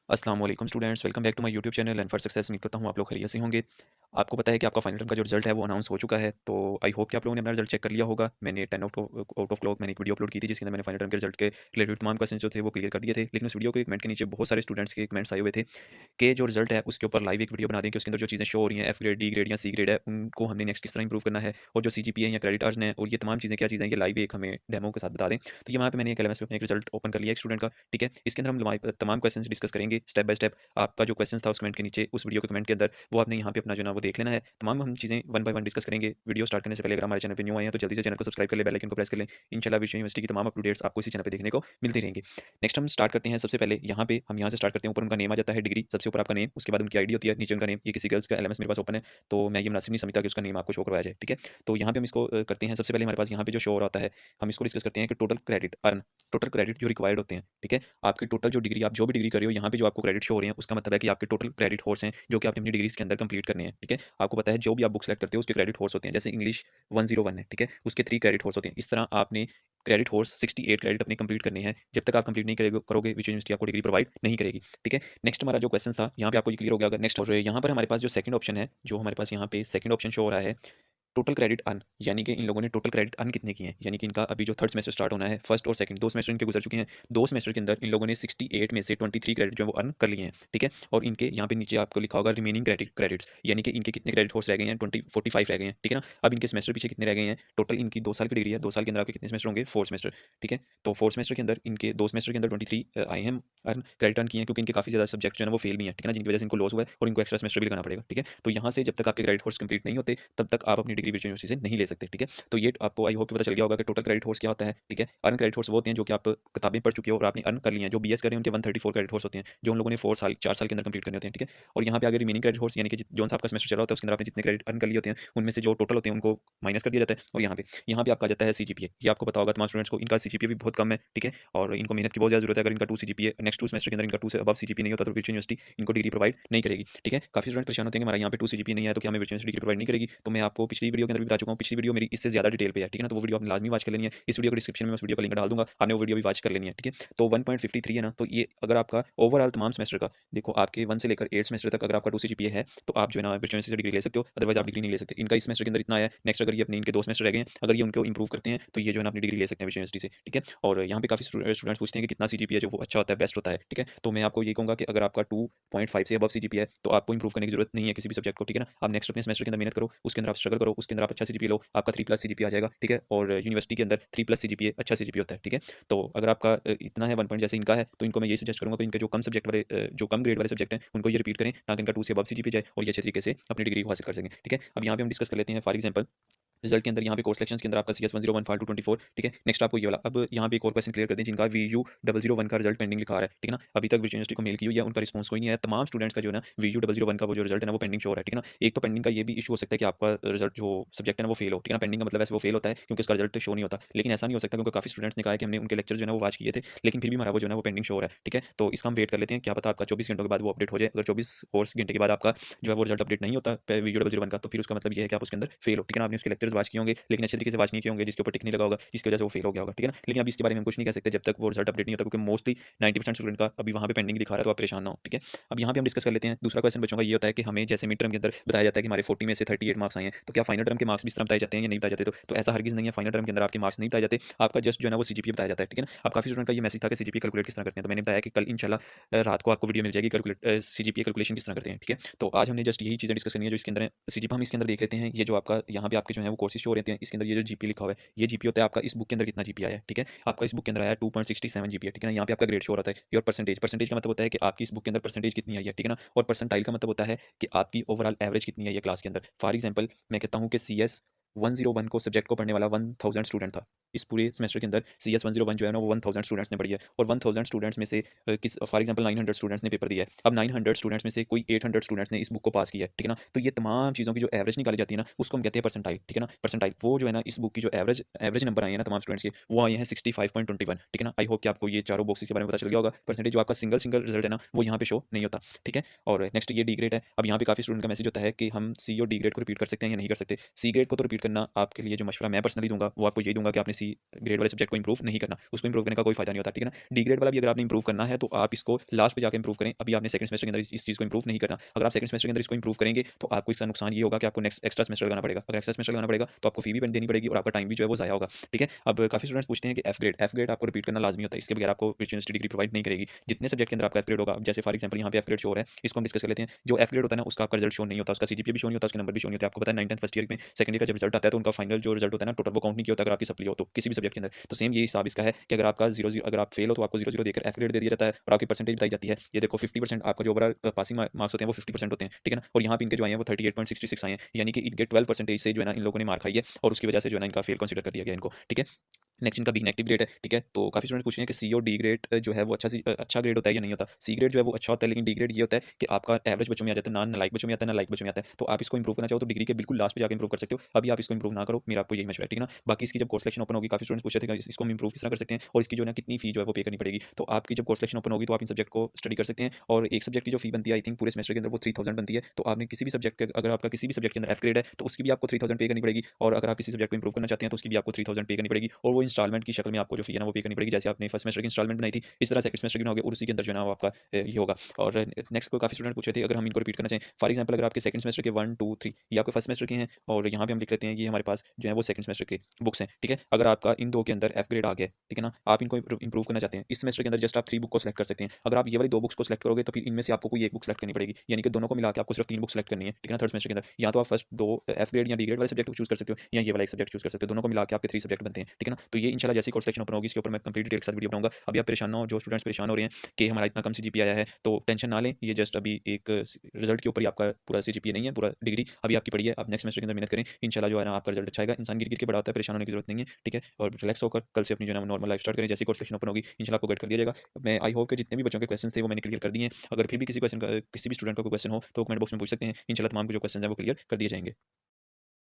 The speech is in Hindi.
अस्सलाम वालेकुम students, welcome back to my YouTube channel and for success. उम्मीद करता हूँ आप लोग खैरियत से होंगे। आपको पता है कि आपका फाइनल टर्म का जो रिजल्ट है वो अनाउंस हो चुका है, तो आई होप कि आप लोगों ने अपना रिजल्ट चेक कर लिया होगा। मैंने 10 आउट ऑफ क्लॉक मैंने एक वीडियो अपलोड की थी जिसके अंदर मैंने फाइनल टर्म के रिजल्ट के रिलेटेड तमाम क्वेश्चन जो थे वो क्लियर कर दिए थे। लेकिन उस वीडियो के कमेंट के नीचे बहुत सारे स्टूडेंट्स के कमेंट्स आए हुए थे कि जो रिजल्ट है उसके ऊपर लाइव एक वीडियो बना दें कि उसके अंदर जो चीज़ें शो हो रही हैं, एफ ग्रेड, डी ग्रेड या सी ग्रेड है, उनको हमने नेक्स्ट किस तरह इंप्रूव करना है, और जो CGPA या क्रेडिट अर्न है और ये तमाम चीज़ें क्या चीज़ें हैं, ये लाइव एक हमें डेमो के साथ बता दें। तो ये वहाँ पे मैंने एक LMS पे अपना एक रिजल्ट ओपन कर लिया एक स्टूडेंट का, ठीक है। इसके अंदर हम तमाम क्वेश्चन डिस्कस करेंगे स्टेप बाय स्टेप। आपका जो क्वेश्चन था उस कमेंट के नीचे, उस वीडियो के कमेंट के अंदर, वो आपने यहाँ पे अपना जो ना वो देख लेना है। तमाम हम चीज़ें वन बाय वन डिस्कस करेंगे। वीडियो स्टार्ट करने से पहले अगर हमारे चैनल पे न्यू आए हैं तो जल्दी से चैनल को सब्सक्राइब कर ले, बेल आइकन को प्रेस कर लें। इंशाल्लाह विश्व यूनिवर्सिटी की तमाम अपडेट्स आपको इसी चैनल पे देखने को मिलती रहेंगी। नेक्स्ट हम स्टार्ट करते हैं। सबसे पहले यहाँ से स्टार्ट करते हैं। ऊपर उनका नेम आ जाता है, डिग्री सबसे ऊपर आपका नेम, उसके बाद उनकी आईडी होती है, नीचे उनका नेम। ये किसी गर्ल्स का LMS मेरे पास ओपन है, तो मैं ये मुनासिब नहीं समझता कि उसका नेम आपको शो करवाया जाए, ठीक है। तो यहाँ पे हम इसको करते हैं। सबसे पहले हमारे पास यहाँ पे जो शो हो रहा है, हम इसको डिस्कस करते हैं कि टोटल क्रेडिट जो रिक्वायर्ड होते हैं, ठीक है। आपकी टोटल जो डिग्री, आप जो भी डिग्री कर रहे हो, यहाँ पे जो आपको क्रेडिट शो हो रहे हैं उसका मतलब है कि आपके टोटल क्रेडिट कोर्स हैं जो कि आपने अपनी डिग्रीज के अंदर कंप्लीट करने हैं, ठीक है। आपको पता है जो भी आप बुक सेलेक्ट करते हो उसके क्रेडिट कोर्स होते हैं। जैसे इंग्लिश 101 है, ठीक है, उसके 3 क्रेडिट कोर्स होते हैं। इस तरह आपने क्रेडिट कोर्स 68 क्रेडिट अपने कंप्लीट करने हैं। जब तक आप कंप्लीट नहीं करोगे विच यूनिवर्सिटी आपको डिग्री प्रोवाइड नहीं करेगी, ठीक है। नेक्स्ट हमारा जो क्वेश्चन था यहाँ पे आपको ये क्लियर हो गया अगर नेक्स्ट। और यहाँ पर हमारे पास जो सेकंड ऑप्शन है, जो हमारे पास यहाँ पे सेकंड ऑप्शन शो हो रहा है, टोटल क्रेडिट अर्न, यानी कि इन लोगों ने टोटल क्रेडिट अर्न कितने किए हैं, यानी कि इनका अभी जो थर्ड सेमेस्टर स्टार्ट होना है, फर्स्ट और सेकंड दो सेमेस्टर इनके गुजर चुके हैं। दो सेमेस्टर के अंदर इन लोगों ने 68 में से 23 क्रेडिट जो है वो अर्न कर लिए हैं, ठीक है। और इनके यहाँ पे नीचे आपको लिखा होगा रिमेनिंग क्रेडिट्स, यानी कि इनके कितने क्रेडिट कोर्स रह गए हैं, 45 रह गए हैं, ठीक है ना। अब इनके सेमेस्टर पीछे कितने रह गए हैं, टोटल इनकी 2 साल की डिग्री है, 2 साल के अंदर आपके कितने सेमेस्टर होंगे, 4 सेमेस्टर, ठीक है। तो 4 सेमेस्टर के अंदर इनके 2 सेमेस्टर के अंदर 23 आए हैं अर्न, क्रेडिट अर्न किए हैं, क्योंकि इनके काफ़ी ज़्यादा सब्जेक्ट जो है ना वो फेल भी हैं, ठीक है ना, जिनकी वजह से इनको लॉस हुआ है और इनको एक्स्ट्रा सेमेस्टर भी लगाना पड़ेगा, ठीक है। तो यहाँ से जब तक आपके क्रेडिट कोर्स कंप्लीट नहीं होते तब तक आप अपनी डिग्री विच यूनिवर्सिटी से नहीं ले सकते, ठीक है। तो ये आपको आई होप कि पता चल गया होगा कि टोटल क्रेडिट कोर्स क्या होता है, ठीक है। अर्न क्रेडिट कोर्स वो होते हैं जो कि आप किताबें पढ़ चुके हो और आपने अर्न कर लिए हैं। जो BS कर रहे हैं उनके 134 क्रेडिट कोर्स होते हैं जो उन लोगों ने 4 साल के अंदर कंप्लीट करने होते हैं, ठीक है। और यहाँ पे आगे रिमेनिंग क्रेडिट कोर्स, यानी कि जो सा आपका सेमेस्टर चल रहा होता है उसके अंदर आपने जितने क्रेडिट अर्न कर लिए होते हैं उनमें से जो टोटल होते हैं उनको माइनस कर दिया जाता है। और यहाँ पे आपका आ जाता है CGPA। ये आपको पता होगा तमाम स्टूडेंट्स को, इनका CGPA भी बहुत कम है, ठीक है। और इनको मेहनत की बहुत ज़्यादा जरूरत है। अगर इनका 2 CGPA नेक्स्ट 2 सेमेस्टर के अंदर इनका 2 से अबव CGPA नहीं होता तो विच यूनिवर्सिटी इनको डिग्री प्रोवाइड नहीं करेगी, ठीक है। काफ़ी स्टूडेंट परेशान होते हैं कि हमारा यहाँ पे 2 CGPA नहीं है तो क्या हमें विच यूनिवर्सिटी डिग्री प्रोवाइड नहीं करेगी। तो मैं आपको पिछली वीडियो के अंदर भी बता चुका हूँ, पिछली वीडियो मेरी इससे ज़्यादा डिटेल पे है, ठीक है ना। तो वो वीडियो आपने लाजमी वॉच कर लेनी है। इस वीडियो को डिस्क्रिप्शन में उस वीडियो का लिंक डाल दूंगा, आपने वो वीडियो भी वॉच कर लेनी है, ठीक है। तो 1.53 है ना, तो ये अगर आपका ओवरऑल तमाम सेमेस्टर का देखो, आपके 1 से लेकर 8 सेमेस्टर तक अगर आपका 2 CGPA है तो आप जो है ना विच यूनिवर्सिटी से डिग्री ले सकते हो, अदरवाइज आप डिग्री नहीं ले सकते। इनका इस सेमेस्टर के अंदर इतना है, नेक्स्ट अगर ये अपने इनके 2 सेमेस्टर रह गए हैं, अगर ये उनको इंप्रूव करते हैं तो ये जो है ना अपनी डिग्री ले सकते हैं विच यूनिवर्सिटी से, ठीक है। और यहाँ पे काफ़ी स्टूडेंट्स पूछते हैं कि कितना CGPA जो वो अच्छा होता है, बेस्ट होता है, ठीक है। तो मैं आपको ये कहूँगा कि अगर आपका 2.5 से अबव CGPA है तो आपको इंप्रूव करने की जरूरत नहीं है किसी भी सब्जेक्ट को, ठीक है ना। आप नेक्स्ट अपने सेमेस्टर के अंदर मेहनत करो, उसके अंदर आप स्ट्रगल करो, उसके अंदर आप अच्छा CGPA लो, आपका 3+ CGPA आ जाएगा, ठीक है। और यूनिवर्सिटी के अंदर 3+ CGPA अच्छा CGPA होता है, ठीक है। तो अगर आपका इतना है 1 पॉइंट जैसे इनका है, तो इनको मैं ये सजेस्ट करूँगा कि इनके जो कम सब्जेक्ट वाले जो कम ग्रेड वाले सब्जेक्ट हैं उनको ये रिपीट करें ताकि इनका 2 से अबव CGPA जाए और ये अच्छे तरीके से अपनी डिग्री को हासिल कर सकें, ठीक है। अब यहाँ पे हम डिस्कस कर लेते हैं फॉर एग्जांपल रिजल्ट के अंदर, यहाँ पे कोर्स सिलेक्शंस के अंदर आपका CS 101 फाल 224, ठीक है। नेक्स्ट आपको ये वाला, अब यहाँ पे एक और क्वेश्चन क्लियर कर दें जिनका VU 001 का रिजल्ट पेंडिंग लिखा आ रहा है, ठीक है ना। अभी तक विच यूनिवर्सिटी को मेल की हुई है, उनका रिस्पॉन्स कोई नहीं आया। तमाम स्टूडेंट्स का जो है ना VU 001 का वो जो रिजल्ट है ना वो पेंडिंग शो हो रहा है, ठीक है ना। एक तो पेंडिंग का ये भी इशू हो सकता है कि आपका रिजल्ट जो सब्जेक्ट है ना वो फेल हो, ठीक है ना। पेंडिंग का मतलब वैसे वो फेल होता है क्योंकि उसका रिजल्ट शो नहीं होता, लेकिन ऐसा नहीं हो सकता क्योंकि काफी स्टूडेंट्स ने कहा है कि हमने उनके लेक्चर जो है ना वो वॉच किए थे लेकिन फिर भी हमारा वो जो है ना वो पेंडिंग शो हो रहा है, ठीक है। तो इसका हम वेट कर लेते हैं, क्या पता आपका 24 घंटों के बाद वो अपडेट हो जाए। अगर 24 कोर्स घंटे के बाद आपका जो है वो रिजल्ट अपडेट नहीं होता VU 001 का, तो फिर उसका मतलब ये है कि आप उसके अंदर फेल हो, ठीक है ना। आपने उसके लेक्चर्स वॉच किए होंगे लेकिन अच्छे तरीके से वॉच नहीं किए होंगे, जिसके ऊपर टिक नहीं लगा होगा, जिसकी वजह से वो फेल हो गया होगा, ठीक है ना। लेकिन अभी इसके बारे में हम कुछ नहीं कह सकते जब तक वो रिजल्ट अपडेट नहीं होता, क्योंकि मोस्टली 90% स्टूडेंट का अभी वहाँ पे पेंडिंग दिखा रहा है, तो आप परेशान ना हो, ठीक है। अब यहाँ पे हम डिस्कस कर लेते हैं। दूसरा क्वेश्चन बच्चों का ये होता है कि हमें जैसे मिड टर्म के अंदर बताया जाता है कि हमारे 40 में से 38 मार्क्स आए हैं, तो क्या फाइनल टर्म के मार्क्स भी इस तरह बताए जाते हैं या नहीं बताए जाते। तो ऐसा हरगिज नहीं है, फाइनल टर्म के अंदर आपके मार्क्स नहीं बताए जाते, आपका जस्ट जो है ना वो CGPA बताया जाता है, ठीक है ना। अब काफी स्टूडेंट का ये मैसेज था कि CGPA कैलकुलेट किस तरह करते हैं, तो मैंने बताया कि कल इंशाल्लाह रात को आपको वीडियो मिल जाएगी CGPA कैलकुलेशन किस तरह करते हैं, ठीक है। तो आज हमने जस्ट यही चीजें डिस्कस करनी है जो इसके अंदर है। CGPA हम इसके अंदर देख लेते हैं। ये जो आपका यहाँ पे आपके जो है वो कोर्सेज शो रहते हैं, इसके अंदर ये जो GPA लिखा हुआ है, ये GPA होता है आपका इस बुक के अंदर कितना GPA आया है, ठीक है। आपका इस बुक के अंदर आया 2.67 GPA, ठीक है ना। यहाँ पे आपका ग्रेड शो हो रहा है। योर परसेंटेज का मतलब होता है कि आपकी इस बुक के अंदर परसेंटेज कितनी आई है, ठीक है ना। और परसेंटाइल का मतलब होता है कि आपकी ओवरऑल एवरेज कितनी आई है क्लास के अंदर। फॉर एग्जाम्पल मैं कहता हूँ कि CS 101 को सब्जेक्ट को पढ़ने वाला 1000 स्टूडेंट था इस पूरे सेमेस्टर के अंदर। CS 101 जो है ना वो 1000 स्टूडेंट्स ने पढ़ी है, और 1000 स्टूडेंट्स में से किस फॉर एग्जांपल 900 स्टूडेंट्स ने पेपर दिया है। अब 900 स्टूडेंट्स में से कोई 800 स्टूडेंट्स ने इस बुक को पास किया है, ठीक है ना। तो ये तमाम चीज़ों की जो एवरेज निकाली जाती है ना उसको हम कहते हैं परसेंटाइल, ठीक है ना। परसेंटाइल वो जो है ना इस बुक की जो एवरेज एवरेज नंबर आए हैं ना तमाम स्टूडेंट्स के, वो आए हैं 65.21, ठीक है ना। आई होप कि आपको ये चारों बॉक्सेस के बारे में पता चल गया होगा। परसेंटेज जो आपका सिंगल सिंगल रिजल्ट है ना वो यहाँ पे शो नहीं होता, ठीक है। और नेक्स्ट ये डी ग्रेड है। अब यहाँ पे काफी स्टूडेंट का मैसेज होता है कि हम C और डी ग्रेड को रिपीट कर सकते हैं या नहीं कर सकते। C ग्रेड को तो रिपीट करना आपके लिए जो मशवरा मैं पर्सनली दूंगा वो आपको यही दूंगा कि आपने सी ग्रेड वाले सब्जेक्ट को इंप्रूव नहीं करना, उसको इंप्रूव करने का कोई फायदा नहीं होता, ठीक है ना। डी ग्रेड वाला भी अगर आपने इंप्रूव करना है तो आप इसको लास्ट पे जाकर इंप्रूव करें। अभी आपने सेकंड सेमेस्टर के अंदर इस चीज़ को इंप्रूव नहीं करना। अगर आप सेकंड सेमेस्टर के अंदर इसको इंप्रूव करेंगे तो आपको इसका नुकसान ये होगा कि आपको नेक्स्ट एक्स्ट्रा सेमेस्टर लगाना पड़ेगा। अगर एक्स्ट्रा सेमेस्टर लगाना पड़ेगा तो आपको फी भी देनी पड़ेगी और आपका टाइम भी जो है वो ज़ाया होगा, ठीक है। अब काफ़ी स्टूडेंट्स पूछते हैं कि एफ ग्रेड आपको रिपीट करना लाजमी होता है, इसके बगैर आपको यूनिवर्सिटी डिग्री प्रोवाइड नहीं करेगी। जितने सब्जेक्ट के अंदर आपका एफ ग्रेड होगा, जैसे फॉर एग्जाम्पल यहाँ पे एफ ग्रेड शो हो रहा है, इसको हम डिस्कस कर लेते हैं। जो एफ ग्रेड होता है ना, उसका आपका रिजल्ट शो नहीं होता, उसका सीजीपीए भी शो नहीं होता, उसके नंबर भी शो नहीं होते। आपको पता है 9th 10th फर्स्ट ईयर में सेकंड ईयर का जब रिजल्ट आता है तो उनका फाइनल जो रिजल्ट होता है ना टोटल, वो काउंट नहीं किया होता अगर आपकी सप्ली हो तो किसी भी सब्जेक्ट के अंदर। तो सेम यही हिसाब इसका है कि अगर आपका जीरो जीरो अगर आप फेल हो तो आपको जीरो जीरो देकर एफ ग्रेड दे दिया जाता है और आपकी परसेंटेज बताई जाती है। ये देखो 50% आपका जो ओवरऑल पासिंग मार्क्स होते हैं वो 50% होते हैं, ठीक है ना। और यहाँ पे इनके जो आए हैं वो 38.66 आए हैं, यानी कि इनके 12% से जो है ना इन लोगों ने मार खाई है और उसकी वजह से जो है ना इनका फेल कंसीडर कर दिया गया इनको, ठीक है। नेक्स्ट इनका बी नेगेटिव ग्रेड है, ठीक है। तो काफ़ी स्टूडेंट पूछ रहे हैं कि सी और डी ग्रेड जो है वो अच्छा ग्रेड होता है या नहीं होता। सी ग्रेड जो है वो अच्छा होता है, लेकिन डी ग्रेड ये होता है कि आपका एवरेज बच्चों में आ जाता है, ना नालायक बच्चों में आता है, ना लायक बच्चों में आता है। तो आप इसको इंप्रूव करना चाहो तो डिग्री के बिल्कुल लास्ट पे जाकर इंप्रूव कर सकते हो। अभी आप इसको इंप्रूव ना करो, मेरा आपको यही मशवरा है, ठीक है ना। बाकी इसकी जब कोर्स सिलेक्शन ओपन होगी, काफ़ी स्टूडेंट्स पूछ रहे थे कि इसको हम इंप्रूव किस तरह कर सकते हैं और इसकी जो है ना कितनी फी जो है वो पे करनी पड़ेगी। तो आपकी जब कोर्स सिलेक्शन ओपन होगी तो आप इन सब्जेक्ट को स्टडी कर सकते हैं और एक सब्जेक्ट की जो फी बनती है आई थिंक पूरे सेमेस्टर के अंदर वो 3000 बनती है। तो आपने किसी भी सब्जेक्ट के अगर आपका किसी भी सब्जेक्ट के अंदर एफ ग्रेड है तो उसकी भी आपको 3000 पे करनी पड़ेगी और अगर आप किसी सब्जेक्ट को इंप्रूव करना चाहते हैं तो उसकी भी आपको 3000 पे करनी पड़ेगी और वो इंस्टॉलमेंट की शक्ल में आपको जो फी है ना वो पे करनी पड़ेगी। जैसे आपने फर्स्ट सेमेस्टर की इंस्टॉलमेंट बनाई थी, इस तरह सेकंड सेमेस्टर की बनाओगे और उसी के अंदर जो है ना वो आपका ये होगा। और नेक्स्ट को काफ़ी स्टूडेंट पूछ रहे थे, अगर हम इनको रिपीट करना चाहें, फॉर एग्जाम्पल अगर आपके सेकंड सेमेस्टर के 1 2 3 ये आपके फर्स्ट सेमेस्टर के हैं और यहाँ पे हम लिख लेते हैं ये हमारे पास जो है वो सेकंड सेमेस्टर के बुक्स हैं, ठीक है। अगर आपका इन दो के अंदर एफ ग्रेड आ गया, ठीक है ना, आप इनको इंप्रूव करना चाहते हैं इस सेमेस्टर के अंदर, जस्ट आप 3 बुक को सेलेक्ट कर सकते हैं। अगर आप ये वाली 2 बुक्स को सेलेक्ट करोगे तो फिर इनमें से आपको कोई एक बुक सेलेक्ट करनी पड़ेगी, यानी कि दोनों को मिला के आपको सिर्फ 3 बुक सेलेक्ट करनी है, ठीक है ना, थर्ड सेमेस्टर के अंदर। या तो आप फर्स्ट 2 एफ ग्रेड या डी ग्रेड वाले सब्जेक्ट को चूज कर सकते हो या ये वाला एक सब्जेक्ट चूज कर सकते हो, दोनों को मिला के आपके 3 सब्जेक्ट बनते हैं, ठीक है ना। तो ये इंशाल्लाह जैसे ही कोर्स सिलेक्शन ओपन होगी इसके ऊपर मैं कंप्लीट डिटेल के साथ वीडियो बनाऊंगा। अभी आप परेशान ना हो, जो स्टूडेंट्स परेशान हो रहे हैं कि हमारा इतना कम सीजीपीए आया है तो टेंशन ना लें, ये जस्ट अभी एक रिजल्ट के ऊपर ही आपका पूरा सीजीपीए नहीं है, पूरा डिग्री अभी आपकी पड़ी है। आप नेक्स्ट सेमेस्टर के अंदर मेहनत करें, इंशाल्लाह जो है ना आपका रिजल्ट अच्छा आएगा। इंसान गिर गिर के बड़ा होता है, परेशान होने की जरूरत नहीं है, ठीक है। और रिलैक्स होकर कल से अपनी जो है ना नॉर्मल लाइफ स्टार्ट करें। जैसे कोर्स सेक्शन ओपन होगी इंशाल्लाह आपको गाइड कर दिया जाएगा। मैं आई होप कि जितने भी बच्चों के क्वेश्चन थे वो मैंने क्लियर कर दिए हैं। अगर फिर भी किसी भी स्टूडेंट का कोई क्वेश्चन हो तो कमेंट बॉक्स में पूछ सकते हैं, इंशाल्लाह तमाम के जो क्वेश्चन है वो क्लियर कर दिए जाएंगे।